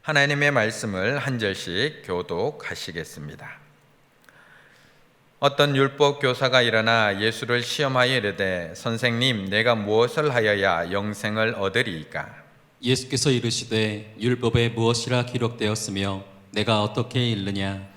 하나님의 말씀을 한 절씩 교독하시겠습니다. 어떤 율법 교사가 일어나 예수를 시험하여 이르되 선생님, 내가 무엇을 하여야 영생을 얻으리이까? 예수께서 이르시되 율법에 무엇이라 기록되었으며 내가 어떻게 읽느냐?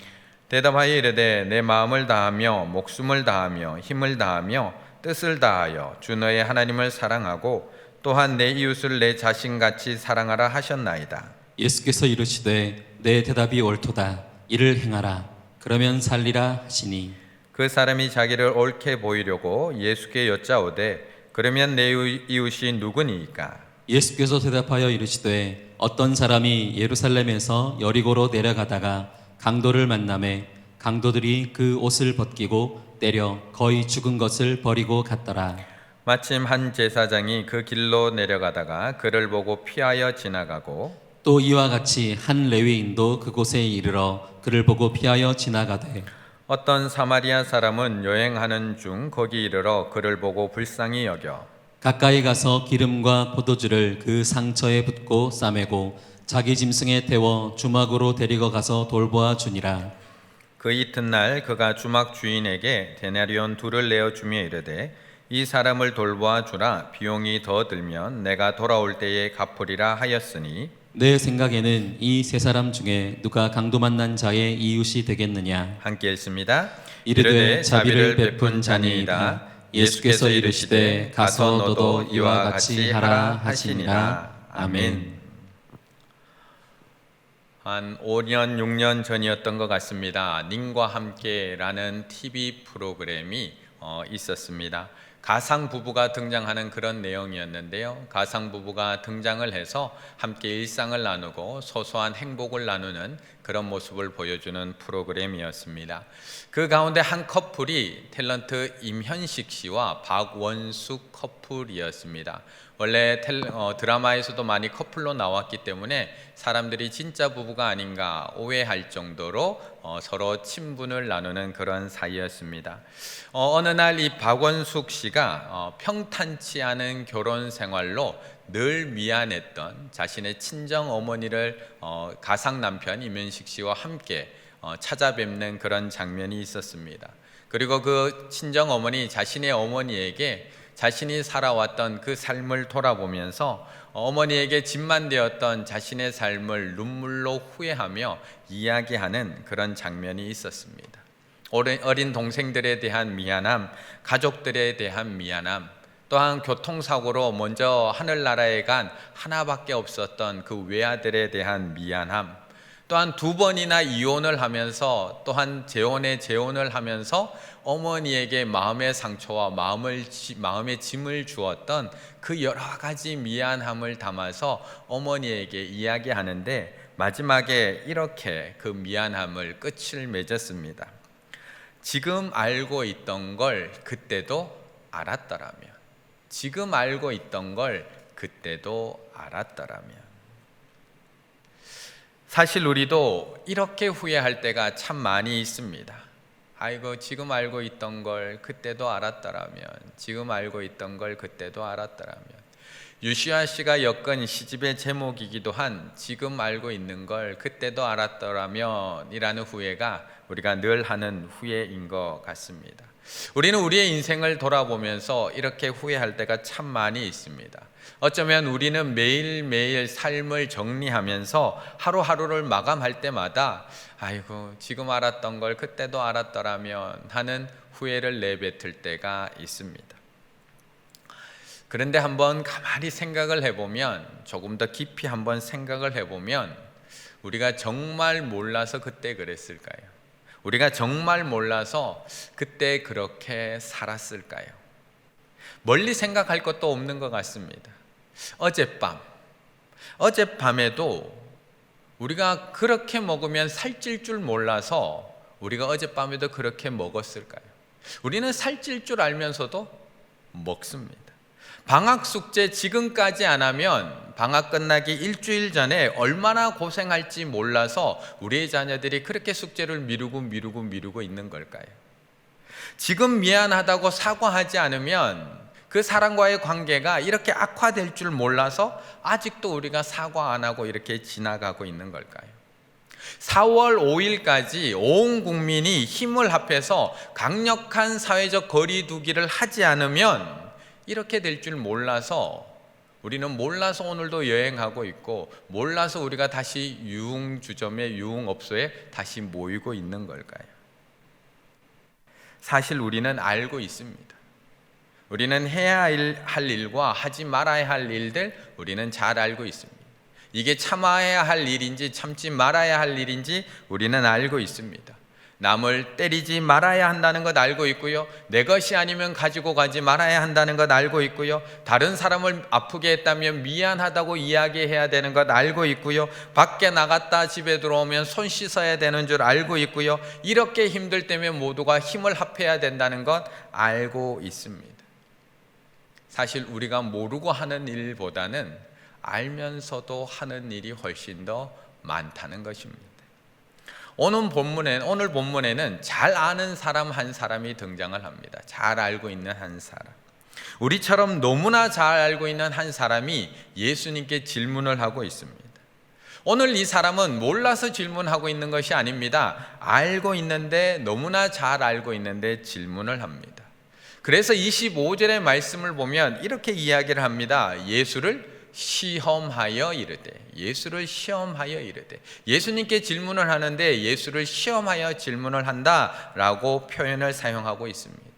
대답하여 이르되 내 마음을 다하며 목숨을 다하며 힘을 다하며 뜻을 다하여 주 너의 하나님을 사랑하고 또한 내 이웃을 내 자신같이 사랑하라 하셨나이다. 예수께서 이르시되 내 대답이 옳도다. 이를 행하라. 그러면 살리라 하시니 그 사람이 자기를 옳게 보이려고 예수께 여짜오되 그러면 내 이웃이 누구니이까? 예수께서 대답하여 이르시되 어떤 사람이 예루살렘에서 여리고로 내려가다가 강도를 만나매 강도들이 그 옷을 벗기고 때려 거의 죽은 것을 버리고 갔더라. 마침 한 제사장이 그 길로 내려가다가 그를 보고 피하여 지나가고 또 이와 같이 한 레위인도 그곳에 이르러 그를 보고 피하여 지나가되 어떤 사마리아 사람은 여행하는 중 거기 이르러 그를 보고 불쌍히 여겨 가까이 가서 기름과 포도주를 그 상처에 붓고 싸매고 자기 짐승에 태워 주막으로 데리고 가서 돌보아 주니라. 그 이튿날 그가 주막 주인에게 데나리온 둘을 내어 주며 이르되 이 사람을 돌보아 주라. 비용이 더 들면 내가 돌아올 때에 갚으리라 하였으니 내 생각에는 이 세 사람 중에 누가 강도 만난 자의 이웃이 되겠느냐? 함께 읽습니다. 이르되 자비를 베푼 자니이다. 예수께서 이르시되 가서 너도 이와 같이 하라 하시니라. 아멘. 한 5년, 6년 전이었던 것 같습니다. 님과 함께라는 TV 프로그램이 있었습니다. 가상 부부가 등장하는 그런 내용이었는데요. 가상 부부가 등장을 해서 함께 일상을 나누고 소소한 행복을 나누는 그런 모습을 보여주는 프로그램이었습니다. 그 가운데 한 커플이 탤런트 임현식 씨와 박원숙 커플이었습니다. 원래 드라마에서도 많이 커플로 나왔기 때문에 사람들이 진짜 부부가 아닌가 오해할 정도로 서로 친분을 나누는 그런 사이였습니다. 어느 날 이 박원숙 씨가 평탄치 않은 결혼 생활로 늘 미안했던 자신의 친정 어머니를 가상 남편 임현식 씨와 함께 찾아뵙는 그런 장면이 있었습니다. 그리고 그 친정 어머니 자신의 어머니에게 자신이 살아왔던 그 삶을 돌아보면서 어머니에게 짐만 되었던 자신의 삶을 눈물로 후회하며 이야기하는 그런 장면이 있었습니다. 어린 동생들에 대한 미안함, 가족들에 대한 미안함, 또한 교통사고로 먼저 하늘나라에 간 하나밖에 없었던 그 외아들에 대한 미안함, 또한 2번이나 이혼을 하면서 또한 재혼을 하면서 어머니에게 마음의 상처와 마음의 짐을 주었던 그 여러 가지 미안함을 담아서 어머니에게 이야기하는데 마지막에 이렇게 그 미안함을 끝을 맺었습니다. 지금 알고 있던 걸 그때도 알았더라면, 지금 알고 있던 걸 그때도 알았더라면. 사실 우리도 이렇게 후회할 때가 참 많이 있습니다. 아이고, 지금 알고 있던 걸 그때도 알았더라면, 지금 알고 있던 걸 그때도 알았더라면. 유시아 씨가 엮은 시집의 제목이기도 한 지금 알고 있는 걸 그때도 알았더라면 이라는 후회가 우리가 늘 하는 후회인 것 같습니다. 우리는 우리의 인생을 돌아보면서 이렇게 후회할 때가 참 많이 있습니다. 어쩌면 우리는 매일매일 삶을 정리하면서 하루하루를 마감할 때마다 아이고, 지금 알았던 걸 그때도 알았더라면 하는 후회를 내뱉을 때가 있습니다. 그런데 한번 가만히 생각을 해보면, 조금 더 깊이 한번 생각을 해보면 우리가 정말 몰라서 그때 그랬을까요? 우리가 정말 몰라서 그때 그렇게 살았을까요? 멀리 생각할 것도 없는 것 같습니다. 어젯밤에도 우리가 그렇게 먹으면 살찔 줄 몰라서 우리가 어젯밤에도 그렇게 먹었을까요? 우리는 살찔 줄 알면서도 먹습니다. 방학 숙제 지금까지 안 하면 방학 끝나기 일주일 전에 얼마나 고생할지 몰라서 우리의 자녀들이 그렇게 숙제를 미루고 있는 걸까요? 지금 미안하다고 사과하지 않으면 그 사람과의 관계가 이렇게 악화될 줄 몰라서 아직도 우리가 사과 안 하고 이렇게 지나가고 있는 걸까요? 4월 5일까지 온 국민이 힘을 합해서 강력한 사회적 거리두기를 하지 않으면 이렇게 될 줄 몰라서 우리는 몰라서 오늘도 여행하고 있고 몰라서 우리가 다시 유흥주점에 유흥업소에 다시 모이고 있는 걸까요? 사실 우리는 알고 있습니다. 우리는 해야 할 일과 하지 말아야 할 일들 우리는 잘 알고 있습니다. 이게 참아야 할 일인지 참지 말아야 할 일인지 우리는 알고 있습니다. 남을 때리지 말아야 한다는 것 알고 있고요. 내 것이 아니면 가지고 가지 말아야 한다는 것 알고 있고요. 다른 사람을 아프게 했다면 미안하다고 이야기해야 되는 것 알고 있고요. 밖에 나갔다 집에 들어오면 손 씻어야 되는 줄 알고 있고요. 이렇게 힘들 때면 모두가 힘을 합해야 된다는 것 알고 있습니다. 사실 우리가 모르고 하는 일보다는 알면서도 하는 일이 훨씬 더 많다는 것입니다. 오늘 본문에는 잘 아는 사람 한 사람이 등장을 합니다. 잘 알고 있는 한 사람. 우리처럼 너무나 잘 알고 있는 한 사람이 예수님께 질문을 하고 있습니다. 오늘 이 사람은 몰라서 질문하고 있는 것이 아닙니다. 알고 있는데, 너무나 잘 알고 있는데 질문을 합니다. 그래서 25절의 말씀을 보면 이렇게 이야기를 합니다. 예수를 시험하여 이르되, 예수를 시험하여 이르되, 예수님께 질문을 하는데 예수를 시험하여 질문을 한다라고 표현을 사용하고 있습니다.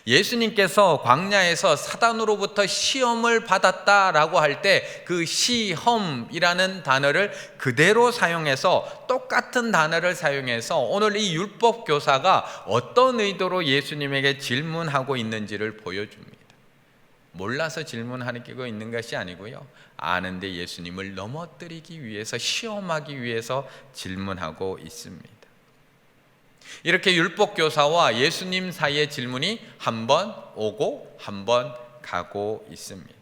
예수님께서 광야에서 사단으로부터 시험을 받았다라고 할 때 그 시험이라는 단어를 그대로 사용해서, 똑같은 단어를 사용해서 오늘 이 율법 교사가 어떤 의도로 예수님에게 질문하고 있는지를 보여줍니다. 몰라서 질문하고 있는 것이 아니고요, 아는데 예수님을 넘어뜨리기 위해서, 시험하기 위해서 질문하고 있습니다. 이렇게 율법교사와 예수님 사이의 질문이 한 번 오고 한 번 가고 있습니다.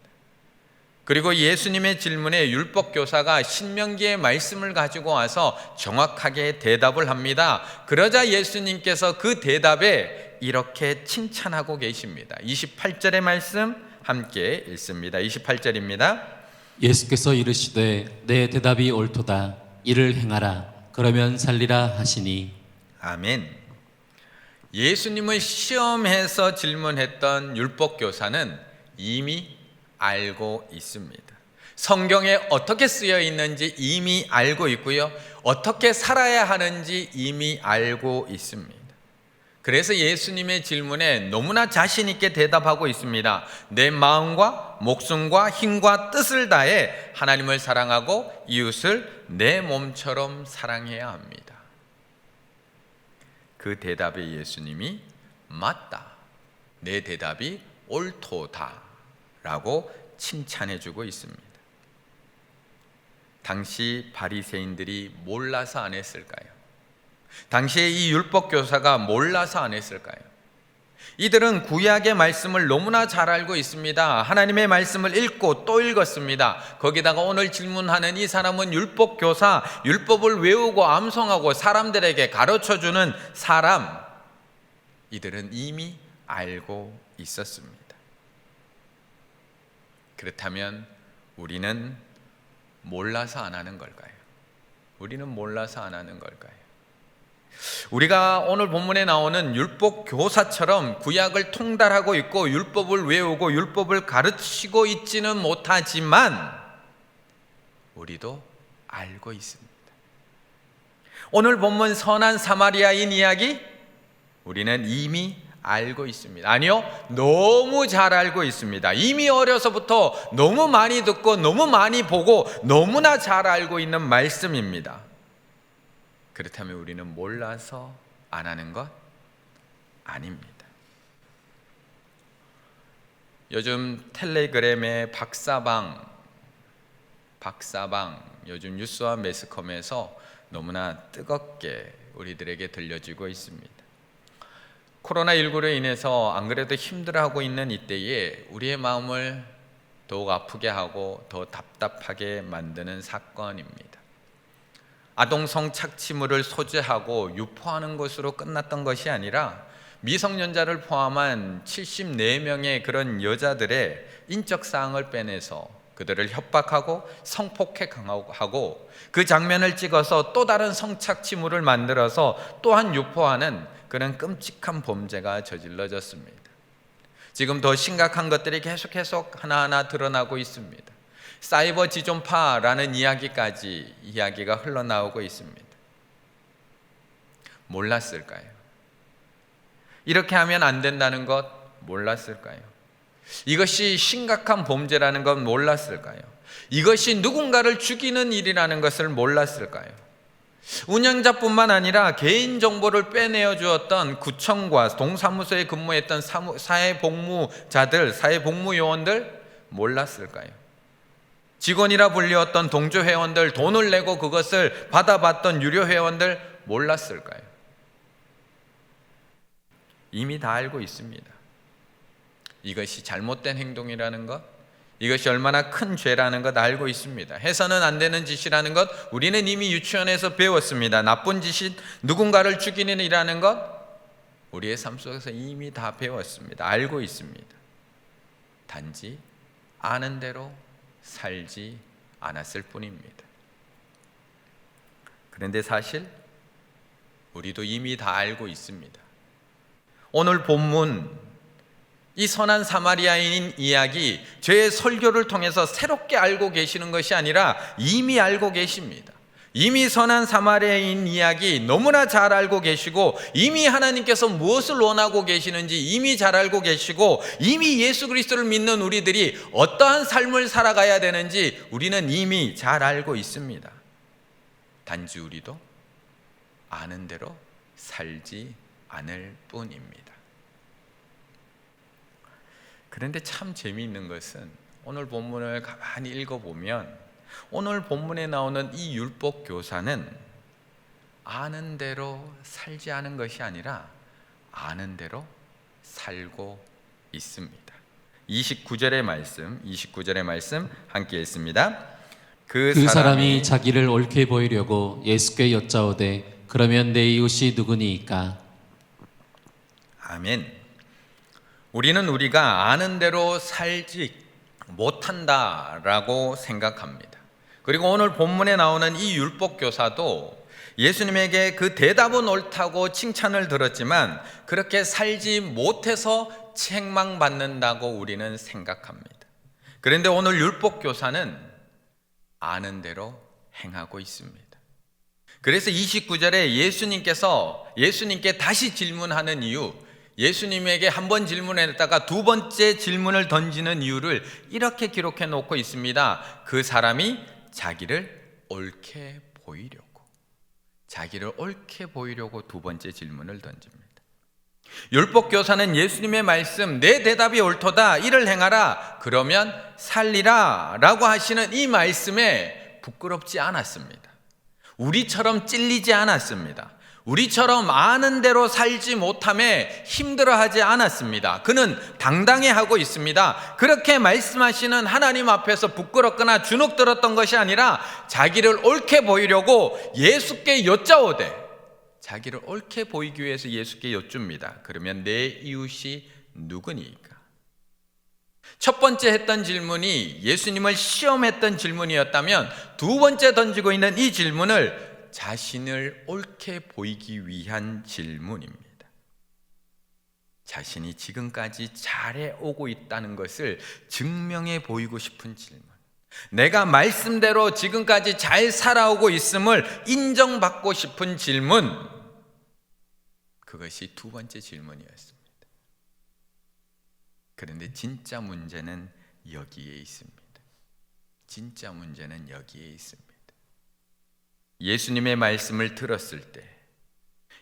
그리고 예수님의 질문에 율법교사가 신명기의 말씀을 가지고 와서 정확하게 대답을 합니다. 그러자 예수님께서 그 대답에 이렇게 칭찬하고 계십니다. 28절의 말씀 함께 읽습니다. 28절입니다. 예수께서 이르시되 내 대답이 옳도다. 이를 행하라. 그러면 살리라 하시니. 아멘. 예수님을 시험해서 질문했던 율법교사는 이미 알고 있습니다. 성경에 어떻게 쓰여 있는지 이미 알고 있고요, 어떻게 살아야 하는지 이미 알고 있습니다. 그래서 예수님의 질문에 너무나 자신 있게 대답하고 있습니다. 내 마음과 목숨과 힘과 뜻을 다해 하나님을 사랑하고 이웃을 내 몸처럼 사랑해야 합니다. 그 대답에 예수님이 맞다, 내 대답이 옳도다 라고 칭찬해주고 있습니다. 당시 바리새인들이 몰라서 안 했을까요? 당시에 이 율법교사가 몰라서 안 했을까요? 이들은 구약의 말씀을 너무나 잘 알고 있습니다. 하나님의 말씀을 읽고 또 읽었습니다. 거기다가 오늘 질문하는 이 사람은 율법교사, 율법을 외우고 암송하고 사람들에게 가르쳐주는 사람. 이들은 이미 알고 있었습니다. 그렇다면 우리는 몰라서 안 하는 걸까요? 우리는 몰라서 안 하는 걸까요? 우리가 오늘 본문에 나오는 율법 교사처럼 구약을 통달하고 있고 율법을 외우고 율법을 가르치고 있지는 못하지만 우리도 알고 있습니다. 오늘 본문 선한 사마리아인 이야기, 우리는 이미 알고 있습니다. 아니요, 너무 잘 알고 있습니다. 이미 어려서부터 너무 많이 듣고 너무 많이 보고 너무나 잘 알고 있는 말씀입니다. 그렇다면 우리는 몰라서 안 하는 것 아닙니다. 요즘 텔레그램의 박사방 요즘 뉴스와 매스컴에서 너무나 뜨겁게 우리들에게 들려지고 있습니다. 코로나19로 인해서 안 그래도 힘들어하고 있는 이때에 우리의 마음을 더욱 아프게 하고 더 답답하게 만드는 사건입니다. 아동 성착취물을 소지하고 유포하는 것으로 끝났던 것이 아니라 미성년자를 포함한 74명의 그런 여자들의 인적 사항을 빼내서 그들을 협박하고 성폭행하고 그 장면을 찍어서 또 다른 성착취물을 만들어서 또한 유포하는 그런 끔찍한 범죄가 저질러졌습니다. 지금 더 심각한 것들이 계속 하나하나 드러나고 있습니다. 사이버 지존파라는 이야기가 흘러나오고 있습니다. 몰랐을까요? 이렇게 하면 안 된다는 것 몰랐을까요? 이것이 심각한 범죄라는 것 몰랐을까요? 이것이 누군가를 죽이는 일이라는 것을 몰랐을까요? 운영자뿐만 아니라 개인정보를 빼내어 주었던 구청과 동사무소에 근무했던 사회복무자들, 사회복무요원들 몰랐을까요? 직원이라 불리웠던 동조회원들, 돈을 내고 그것을 받아봤던 유료회원들 몰랐을까요? 이미 다 알고 있습니다. 이것이 잘못된 행동이라는 것, 이것이 얼마나 큰 죄라는 것 알고 있습니다. 해서는 안 되는 짓이라는 것 우리는 이미 유치원에서 배웠습니다. 나쁜 짓이 누군가를 죽이는 일이라는 것 우리의 삶 속에서 이미 다 배웠습니다. 알고 있습니다. 단지 아는 대로 살지 않았을 뿐입니다. 그런데 사실 우리도 이미 다 알고 있습니다. 오늘 본문 이 선한 사마리아인 이야기, 저의 설교를 통해서 새롭게 알고 계시는 것이 아니라 이미 알고 계십니다. 이미 선한 사마리아인 이야기 너무나 잘 알고 계시고, 이미 하나님께서 무엇을 원하고 계시는지 이미 잘 알고 계시고, 이미 예수 그리스도를 믿는 우리들이 어떠한 삶을 살아가야 되는지 우리는 이미 잘 알고 있습니다. 단지 우리도 아는 대로 살지 않을 뿐입니다. 그런데 참 재미있는 것은 오늘 본문을 가만히 읽어보면 오늘 본문에 나오는 이 율법 교사는 아는 대로 살지 않은 것이 아니라 아는 대로 살고 있습니다. 29절의 말씀 함께 읽습니다. 그 사람이 자기를 옳게 보이려고 예수께 여짜오되 그러면 내 이웃이 누구니이까? 아멘. 우리는 우리가 아는 대로 살지 못한다라고 생각합니다. 그리고 오늘 본문에 나오는 이 율법 교사도 예수님에게 그 대답은 옳다고 칭찬을 들었지만 그렇게 살지 못해서 책망받는다고 우리는 생각합니다. 그런데 오늘 율법 교사는 아는 대로 행하고 있습니다. 그래서 29절에 예수님께 다시 질문하는 이유, 예수님에게 한 번 질문했다가 두 번째 질문을 던지는 이유를 이렇게 기록해 놓고 있습니다. 그 사람이 자기를 옳게 보이려고 두 번째 질문을 던집니다. 율법 교사는 예수님의 말씀, 내 대답이 옳도다, 이를 행하라, 그러면 살리라 라고 하시는 이 말씀에 부끄럽지 않았습니다. 우리처럼 찔리지 않았습니다. 우리처럼 아는 대로 살지 못함에 힘들어하지 않았습니다. 그는 당당히 하고 있습니다. 그렇게 말씀하시는 하나님 앞에서 부끄럽거나 주눅들었던 것이 아니라 자기를 옳게 보이려고 예수께 여짜오되, 자기를 옳게 보이기 위해서 예수께 여쭙니다. 그러면 내 이웃이 누구니까? 첫 번째 했던 질문이 예수님을 시험했던 질문이었다면 두 번째 던지고 있는 이 질문을 자신을 옳게 보이기 위한 질문입니다. 자신이 지금까지 잘해오고 있다는 것을 증명해 보이고 싶은 질문, 내가 말씀대로 지금까지 잘 살아오고 있음을 인정받고 싶은 질문, 그것이 두 번째 질문이었습니다. 그런데 진짜 문제는 여기에 있습니다. 진짜 문제는 여기에 있습니다. 예수님의 말씀을 들었을 때,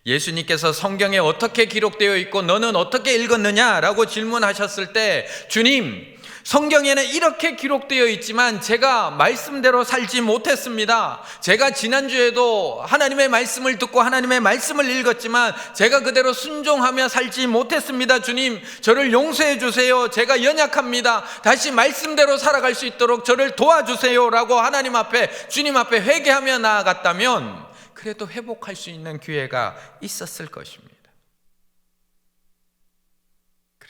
예수님께서 성경에 어떻게 기록되어 있고 너는 어떻게 읽었느냐라고 질문하셨을 때, 주님, 성경에는 이렇게 기록되어 있지만 제가 말씀대로 살지 못했습니다. 제가 지난주에도 하나님의 말씀을 듣고 하나님의 말씀을 읽었지만 제가 그대로 순종하며 살지 못했습니다. 주님, 저를 용서해 주세요. 제가 연약합니다. 다시 말씀대로 살아갈 수 있도록 저를 도와주세요 라고 하나님 앞에, 주님 앞에 회개하며 나아갔다면 그래도 회복할 수 있는 기회가 있었을 것입니다.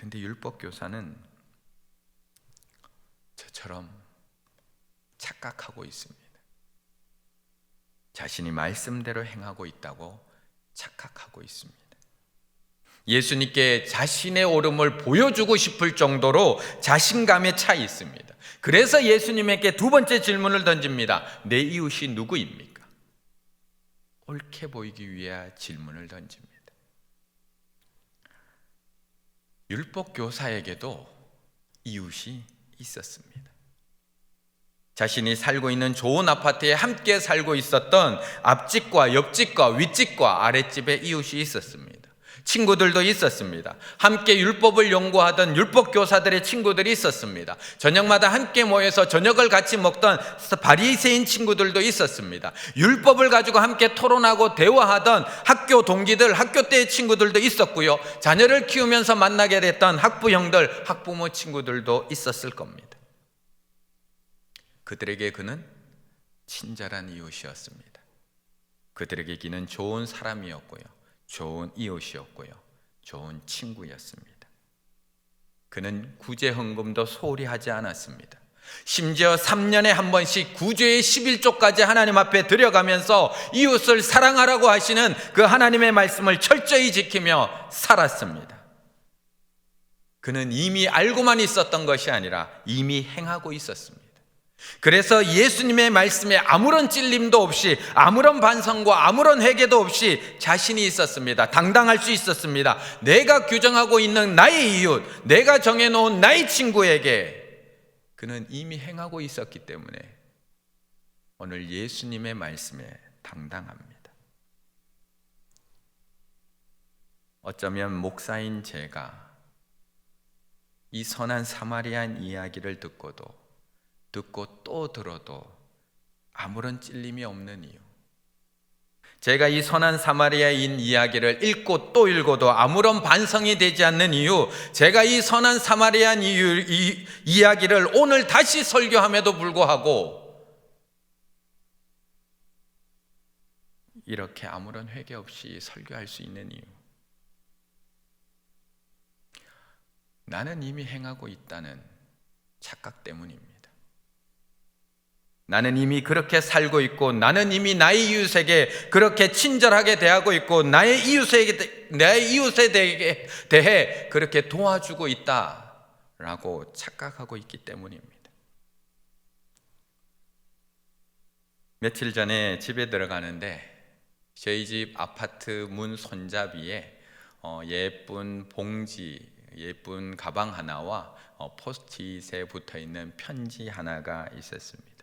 근데 율법 교사는 저처럼 착각하고 있습니다. 자신이 말씀대로 행하고 있다고 착각하고 있습니다. 예수님께 자신의 옳음을 보여주고 싶을 정도로 자신감에 차 있습니다. 그래서 예수님에게 두 번째 질문을 던집니다. 내 이웃이 누구입니까? 옳게 보이기 위해 질문을 던집니다. 율법 교사에게도 이웃이 있었습니다. 자신이 살고 있는 좋은 아파트에 함께 살고 있었던 앞집과 옆집과 윗집과 아랫집에 이웃이 있었습니다. 친구들도 있었습니다. 함께 율법을 연구하던 율법 교사들의 친구들이 있었습니다. 저녁마다 함께 모여서 저녁을 같이 먹던 바리새인 친구들도 있었습니다. 율법을 가지고 함께 토론하고 대화하던 학교 동기들, 학교 때의 친구들도 있었고요. 자녀를 키우면서 만나게 됐던 학부형들, 학부모 친구들도 있었을 겁니다. 그들에게 그는 친절한 이웃이었습니다. 그들에게 그는 좋은 사람이었고요, 좋은 이웃이었고요, 좋은 친구였습니다. 그는 구제 헌금도 소홀히 하지 않았습니다. 심지어 3년에 한 번씩 구제의 11조까지 하나님 앞에 드려가면서 이웃을 사랑하라고 하시는 그 하나님의 말씀을 철저히 지키며 살았습니다. 그는 이미 알고만 있었던 것이 아니라 이미 행하고 있었습니다. 그래서 예수님의 말씀에 아무런 찔림도 없이, 아무런 반성과 아무런 회개도 없이 자신이 있었습니다. 당당할 수 있었습니다. 내가 규정하고 있는 나의 이웃, 내가 정해놓은 나의 친구에게 그는 이미 행하고 있었기 때문에 오늘 예수님의 말씀에 당당합니다. 어쩌면 목사인 제가 이 선한 사마리아인 이야기를 듣고 또 들어도 아무런 찔림이 없는 이유, 제가 이 선한 사마리아인 이야기를 읽고 또 읽어도 아무런 반성이 되지 않는 이유, 제가 이 선한 사마리아인 이야기를 오늘 다시 설교함에도 불구하고 이렇게 아무런 회개 없이 설교할 수 있는 이유, 나는 이미 행하고 있다는 착각 때문입니다. 나는 이미 그렇게 살고 있고, 나는 이미 나의 이웃에게 그렇게 친절하게 대하고 있고, 나의 이웃에 대해 그렇게 도와주고 있다라고 착각하고 있기 때문입니다. 며칠 전에 집에 들어가는데 저희 집 아파트 문 손잡이에 예쁜 봉지, 예쁜 가방 하나와 포스트잇에 붙어있는 편지 하나가 있었습니다.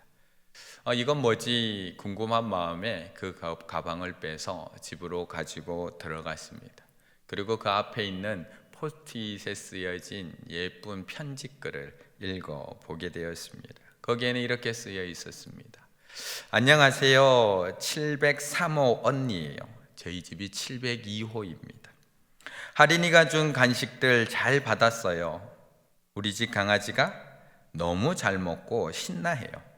이건 뭐지 궁금한 마음에 그 가방을 빼서 집으로 가지고 들어갔습니다. 그리고 그 앞에 있는 포스트잇에 쓰여진 예쁜 편지글을 읽어보게 되었습니다. 거기에는 이렇게 쓰여 있었습니다. 안녕하세요. 703호 언니예요. 저희 집이 702호입니다. 할인이가 준 간식들 잘 받았어요. 우리 집 강아지가 너무 잘 먹고 신나해요.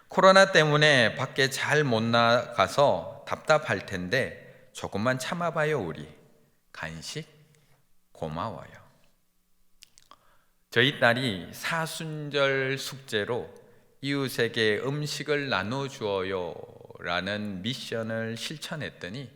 코로나 때문에 밖에 잘 못 나가서 답답할 텐데 조금만 참아봐요. 우리 간식 고마워요. 저희 딸이 사순절 숙제로 이웃에게 음식을 나눠주어요 라는 미션을 실천했더니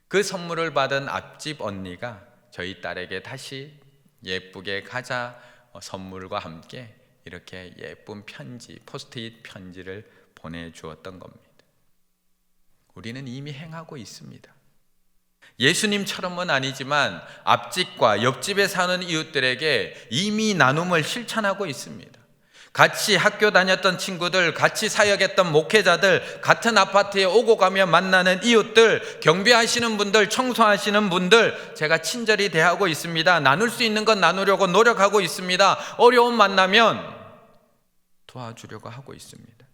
그 선물을 받은 앞집 언니가 저희 딸에게 다시 예쁘게 가자 선물과 함께 이렇게 예쁜 편지, 포스트잇 편지를 보내주었던 겁니다. 우리는 이미 행하고 있습니다. 예수님처럼은 아니지만 앞집과 옆집에 사는 이웃들에게 이미 나눔을 실천하고 있습니다. 같이 학교 다녔던 친구들, 같이 사역했던 목회자들, 같은 아파트에 오고 가며 만나는 이웃들, 경비하시는 분들, 청소하시는 분들 제가 친절히 대하고 있습니다. 나눌 수 있는 건 나누려고 노력하고 있습니다. 어려움 만나면 도와주려고 하고 있습니다.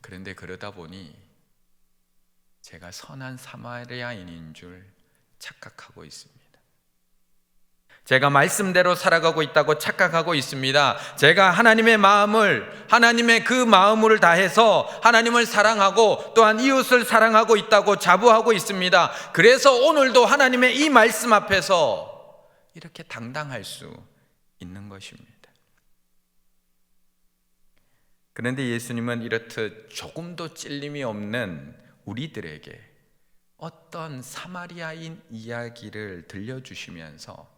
그런데 그러다 보니 제가 선한 사마리아인인 줄 착각하고 있습니다. 제가 말씀대로 살아가고 있다고 착각하고 있습니다. 제가 하나님의 그 마음을 다해서 하나님을 사랑하고 또한 이웃을 사랑하고 있다고 자부하고 있습니다. 그래서 오늘도 하나님의 이 말씀 앞에서 이렇게 당당할 수 있는 것입니다. 그런데 예수님은 이렇듯 조금도 찔림이 없는 우리들에게 어떤 사마리아인 이야기를 들려주시면서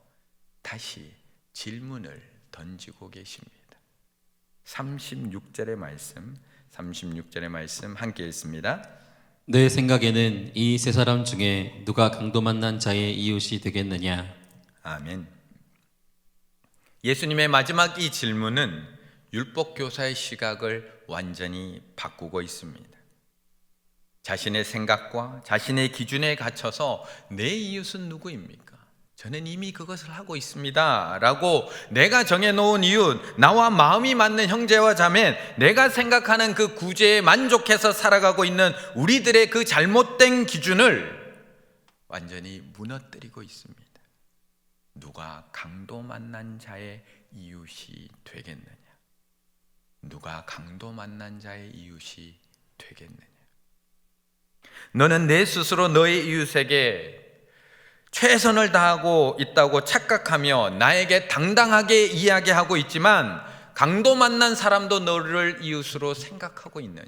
다시 질문을 던지고 계십니다. 36절의 말씀 함께 읽습니다. 내 생각에는 이 세 사람 중에 누가 강도 만난 자의 이웃이 되겠느냐? 아멘. 예수님의 마지막 이 질문은 율법교사의 시각을 완전히 바꾸고 있습니다. 자신의 생각과 자신의 기준에 갇혀서 내 이웃은 누구입니까? 저는 이미 그것을 하고 있습니다 라고 내가 정해놓은 이웃, 나와 마음이 맞는 형제와 자매, 내가 생각하는 그 구제에 만족해서 살아가고 있는 우리들의 그 잘못된 기준을 완전히 무너뜨리고 있습니다. 누가 강도 만난 자의 이웃이 되겠느냐? 누가 강도 만난 자의 이웃이 되겠느냐? 너는 내 스스로 너의 이웃에게 최선을 다하고 있다고 착각하며 나에게 당당하게 이야기하고 있지만 강도 만난 사람도 너를 이웃으로 생각하고 있느냐?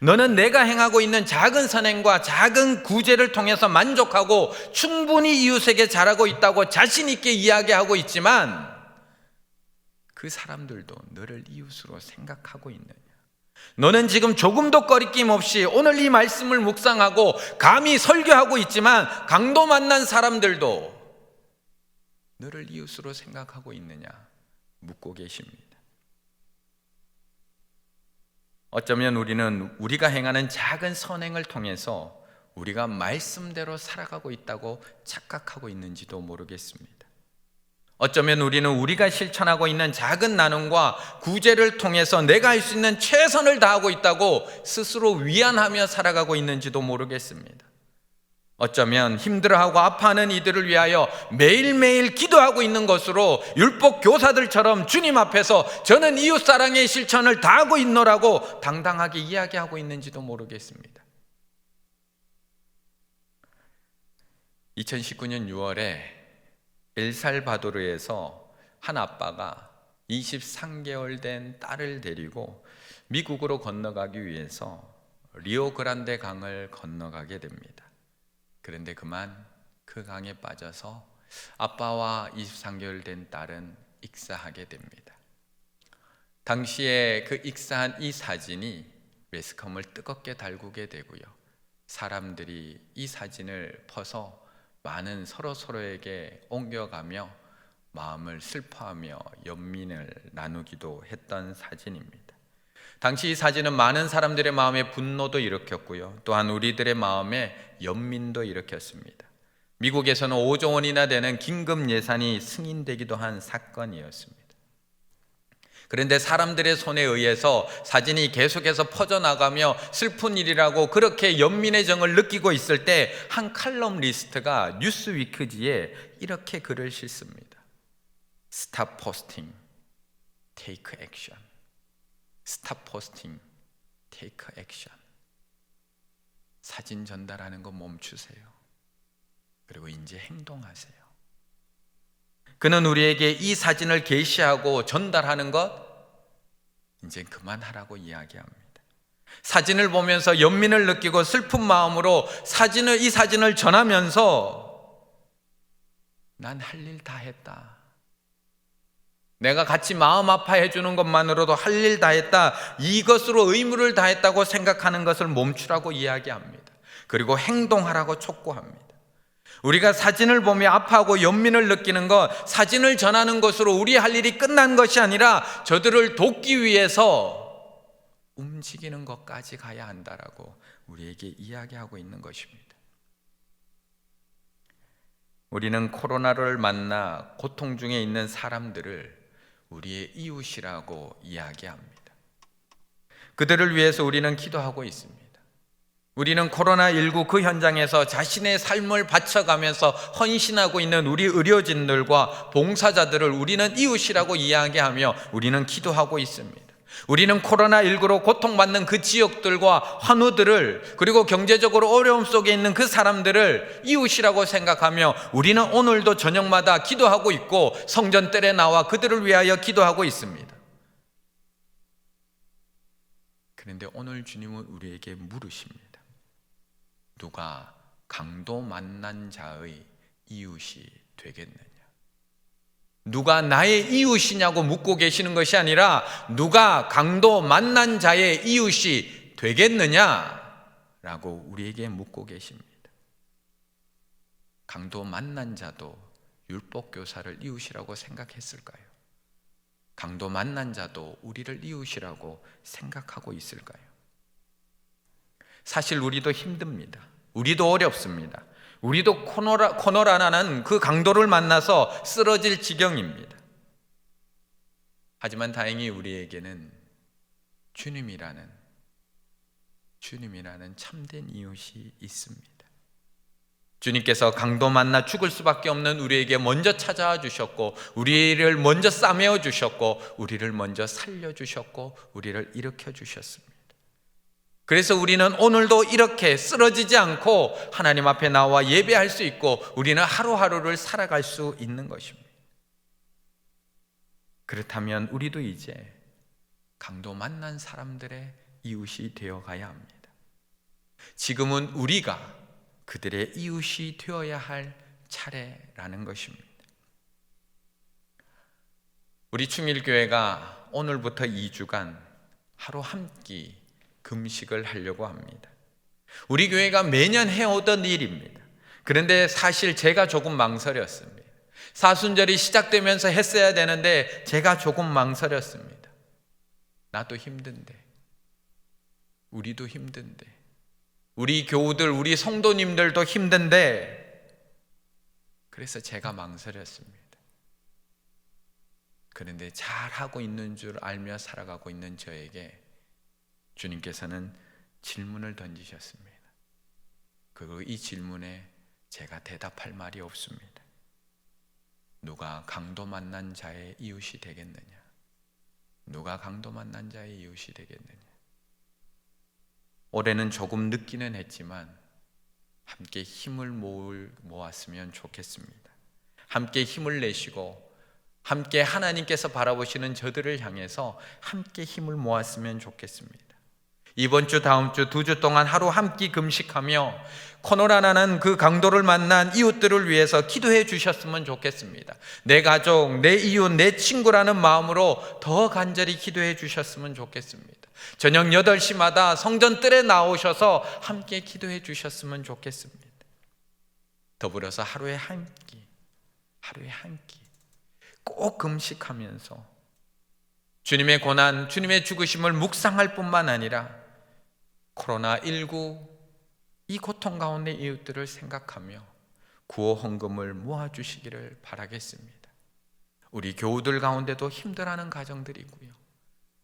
너는 내가 행하고 있는 작은 선행과 작은 구제를 통해서 만족하고 충분히 이웃에게 잘하고 있다고 자신 있게 이야기하고 있지만 그 사람들도 너를 이웃으로 생각하고 있느냐? 너는 지금 조금도 꺼리낌 없이 오늘 이 말씀을 묵상하고 감히 설교하고 있지만 강도 만난 사람들도 너를 이웃으로 생각하고 있느냐 묻고 계십니다. 어쩌면 우리는 우리가 행하는 작은 선행을 통해서 우리가 말씀대로 살아가고 있다고 착각하고 있는지도 모르겠습니다. 어쩌면 우리는 우리가 실천하고 있는 작은 나눔과 구제를 통해서 내가 할 수 있는 최선을 다하고 있다고 스스로 위안하며 살아가고 있는지도 모르겠습니다. 어쩌면 힘들어하고 아파하는 이들을 위하여 매일매일 기도하고 있는 것으로 율법 교사들처럼 주님 앞에서 저는 이웃사랑의 실천을 다하고 있노라고 당당하게 이야기하고 있는지도 모르겠습니다. 2019년 6월에 엘살바도르에서 한 아빠가 23개월 된 딸을 데리고 미국으로 건너가기 위해서 리오그란데 강을 건너가게 됩니다. 그런데 그만 그 강에 빠져서 아빠와 23개월 된 딸은 익사하게 됩니다. 당시에 그 익사한 이 사진이 매스컴을 뜨겁게 달구게 되고요. 사람들이 이 사진을 퍼서 많은 서로에게 옮겨가며 마음을 슬퍼하며 연민을 나누기도 했던 사진입니다. 당시 이 사진은 많은 사람들의 마음에 분노도 일으켰고요. 또한 우리들의 마음에 연민도 일으켰습니다. 미국에서는 5조 원이나 되는 긴급 예산이 승인되기도 한 사건이었습니다. 그런데 사람들의 손에 의해서 사진이 계속해서 퍼져나가며 슬픈 일이라고 그렇게 연민의 정을 느끼고 있을 때 한 칼럼니스트가 뉴스위크지에 이렇게 글을 싣습니다. Stop posting, take action. Stop posting, take action. 사진 전달하는 거 멈추세요. 그리고 이제 행동하세요. 그는 우리에게 이 사진을 게시하고 전달하는 것 이제 그만하라고 이야기합니다. 사진을 보면서 연민을 느끼고 슬픈 마음으로 이 사진을 전하면서 난 할 일 다 했다. 내가 같이 마음 아파해 주는 것만으로도 할 일 다 했다. 이것으로 의무를 다했다고 생각하는 것을 멈추라고 이야기합니다. 그리고 행동하라고 촉구합니다. 우리가 사진을 보며 아파하고 연민을 느끼는 것, 사진을 전하는 것으로 우리 할 일이 끝난 것이 아니라 저들을 돕기 위해서 움직이는 것까지 가야 한다라고 우리에게 이야기하고 있는 것입니다. 우리는 코로나를 만나 고통 중에 있는 사람들을 우리의 이웃이라고 이야기합니다. 그들을 위해서 우리는 기도하고 있습니다. 우리는 코로나19 그 현장에서 자신의 삶을 바쳐가면서 헌신하고 있는 우리 의료진들과 봉사자들을 우리는 이웃이라고 이야기하며 우리는 기도하고 있습니다. 우리는 코로나19로 고통받는 그 지역들과 환우들을, 그리고 경제적으로 어려움 속에 있는 그 사람들을 이웃이라고 생각하며 우리는 오늘도 저녁마다 기도하고 있고 성전뜰에 나와 그들을 위하여 기도하고 있습니다. 그런데 오늘 주님은 우리에게 물으십니다. 누가 강도 만난 자의 이웃이 되겠느냐? 누가 나의 이웃이냐고 묻고 계시는 것이 아니라 누가 강도 만난 자의 이웃이 되겠느냐라고 우리에게 묻고 계십니다. 강도 만난 자도 율법교사를 이웃이라고 생각했을까요? 강도 만난 자도 우리를 이웃이라고 생각하고 있을까요? 사실 우리도 힘듭니다. 우리도 어렵습니다. 우리도 코너라는 그 강도를 만나서 쓰러질 지경입니다. 하지만 다행히 우리에게는 주님이라는 참된 이웃이 있습니다. 주님께서 강도 만나 죽을 수밖에 없는 우리에게 먼저 찾아와 주셨고, 우리를 먼저 싸매어 주셨고, 우리를 먼저 살려 주셨고, 우리를 일으켜 주셨습니다. 그래서 우리는 오늘도 이렇게 쓰러지지 않고 하나님 앞에 나와 예배할 수 있고 우리는 하루하루를 살아갈 수 있는 것입니다. 그렇다면 우리도 이제 강도 만난 사람들의 이웃이 되어가야 합니다. 지금은 우리가 그들의 이웃이 되어야 할 차례라는 것입니다. 우리 충일교회가 오늘부터 2주간 하루 한 끼 금식을 하려고 합니다. 우리 교회가 매년 해오던 일입니다. 그런데 사실 제가 조금 망설였습니다. 사순절이 시작되면서 했어야 되는데 제가 조금 망설였습니다. 나도 힘든데, 우리도 힘든데, 우리 교우들, 우리 성도님들도 힘든데, 그래서 제가 망설였습니다. 그런데 잘하고 있는 줄 알며 살아가고 있는 저에게 주님께서는 질문을 던지셨습니다. 그리고 이 질문에 제가 대답할 말이 없습니다. 누가 강도 만난 자의 이웃이 되겠느냐? 누가 강도 만난 자의 이웃이 되겠느냐? 올해는 조금 늦기는 했지만 함께 힘을 모았으면 좋겠습니다. 함께 힘을 내시고 함께 하나님께서 바라보시는 저들을 향해서 함께 힘을 모았으면 좋겠습니다. 이번 주, 다음 주, 2주 동안 하루 한 끼 금식하며 코노라라는 그 강도를 만난 이웃들을 위해서 기도해 주셨으면 좋겠습니다. 내 가족, 내 이웃, 내 친구라는 마음으로 더 간절히 기도해 주셨으면 좋겠습니다. 저녁 8시마다 성전뜰에 나오셔서 함께 기도해 주셨으면 좋겠습니다. 더불어서 하루에 한 끼 꼭 금식하면서 주님의 고난, 주님의 죽으심을 묵상할 뿐만 아니라 코로나19 이 고통 가운데 이웃들을 생각하며 구호 헌금을 모아주시기를 바라겠습니다. 우리 교우들 가운데도 힘들어하는 가정들이 있고요,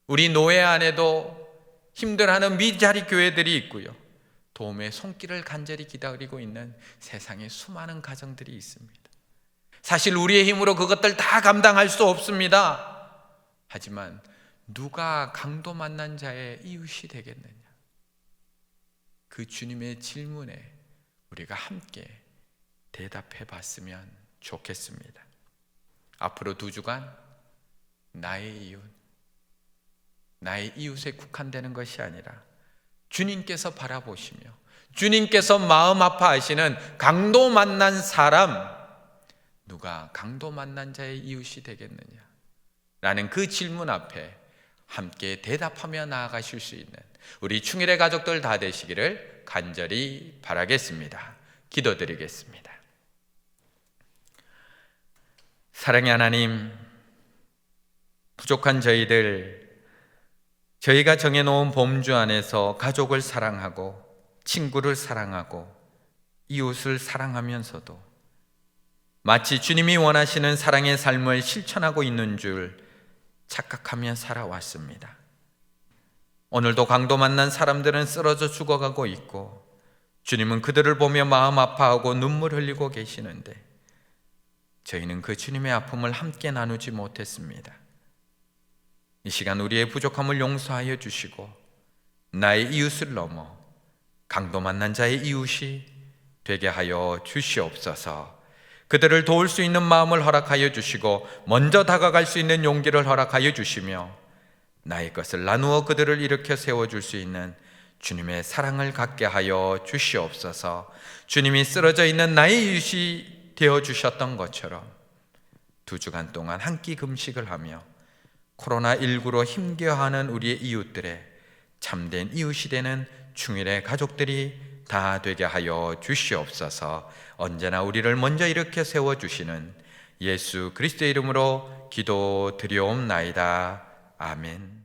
우리 노예 안에도 힘들어하는 미자리 교회들이 있고요, 도움의 손길을 간절히 기다리고 있는 세상에 수많은 가정들이 있습니다. 사실 우리의 힘으로 그것들 다 감당할 수 없습니다. 하지만 누가 강도 만난 자의 이웃이 되겠느냐? 그 주님의 질문에 우리가 함께 대답해 봤으면 좋겠습니다. 앞으로 2주간 나의 이웃에 국한되는 것이 아니라 주님께서 바라보시며 주님께서 마음 아파하시는 강도 만난 사람, 누가 강도 만난 자의 이웃이 되겠느냐? 라는 그 질문 앞에 함께 대답하며 나아가실 수 있는 우리 충일의 가족들 다 되시기를 간절히 바라겠습니다. 기도드리겠습니다. 사랑의 하나님, 부족한 저희가 정해놓은 범주 안에서 가족을 사랑하고 친구를 사랑하고 이웃을 사랑하면서도 마치 주님이 원하시는 사랑의 삶을 실천하고 있는 줄 착각하며 살아왔습니다. 오늘도 강도 만난 사람들은 쓰러져 죽어가고 있고 주님은 그들을 보며 마음 아파하고 눈물 흘리고 계시는데 저희는 그 주님의 아픔을 함께 나누지 못했습니다. 이 시간 우리의 부족함을 용서하여 주시고 나의 이웃을 넘어 강도 만난 자의 이웃이 되게 하여 주시옵소서. 그들을 도울 수 있는 마음을 허락하여 주시고 먼저 다가갈 수 있는 용기를 허락하여 주시며 나의 것을 나누어 그들을 일으켜 세워줄 수 있는 주님의 사랑을 갖게 하여 주시옵소서. 주님이 쓰러져 있는 나의 이웃이 되어주셨던 것처럼 2주간 동안 한 끼 금식을 하며 코로나19로 힘겨워하는 우리의 이웃들의 참된 이웃이 되는 충일의 가족들이 다 되게 하여 주시옵소서. 언제나 우리를 먼저 일으켜 세워주시는 예수 그리스도의 이름으로 기도드리옵나이다. 아멘.